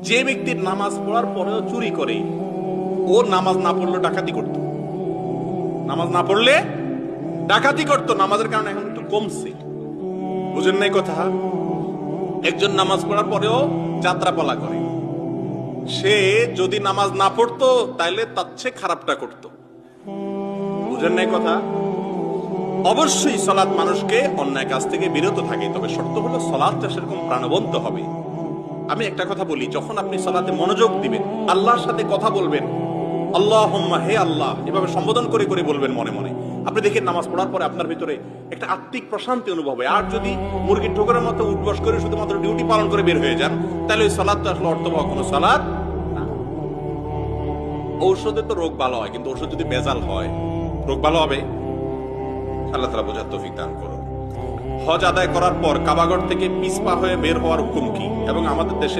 যে ব্যক্তি নামাজ পড়ার পরেও চুরি করে, ও নামাজ না পড়লে ডাকাতি করত। নামাজ না পড়লে ডাকাতি করত। নামাজের কারণে এখন একটু কমছে, বুঝেন নাই কথা? একজন নামাজ পড়ার পরেও যাত্রাপালা করে, সে যদি নামাজ না পড়তো তাইলে তার চেয়ে খারাপটা করত। বুঝেন নাই কথা? অবশ্যই সালাত মানুষকে অন্যায় কাজ থেকে বিরত থাকে, তবে শর্ত হলো সালাতটা সেরকম প্রাণবন্ত হবে। আমি একটা কথা বলি, যখন আপনি সালাতে মনোযোগ দিবেন, আল্লাহর সাথে কথা বলবেন, আল্লাহুম্মা, হে আল্লাহ, এভাবে সম্বোধন করে করে বলবেন মনে মনে, আপনি দেখেন নামাজ পড়ার পরে আপনার ভিতরে একটা আত্মিক প্রশান্তি অনুভব হয়। আর যদি মুরগির ঠোকরের মতো উঠবস করে শুধুমাত্র ডিউটি পালন করে বের হয়ে যান, তাহলে ওই সালাদটা আসলে অর্থবহ কোনো সালাদ না। ঔষধে তো রোগ ভালো হয়, কিন্তু ওষুধ যদি বেজাল হয় রোগ ভালো হবে? আল্লাহ তাআলা বোঝার তৌফিক দান করুন। হজ আদায় করার পর কাবাগর থেকে পিছপা হয়ে বের হওয়ার হুকুম কি, এবং আমাদের দেশে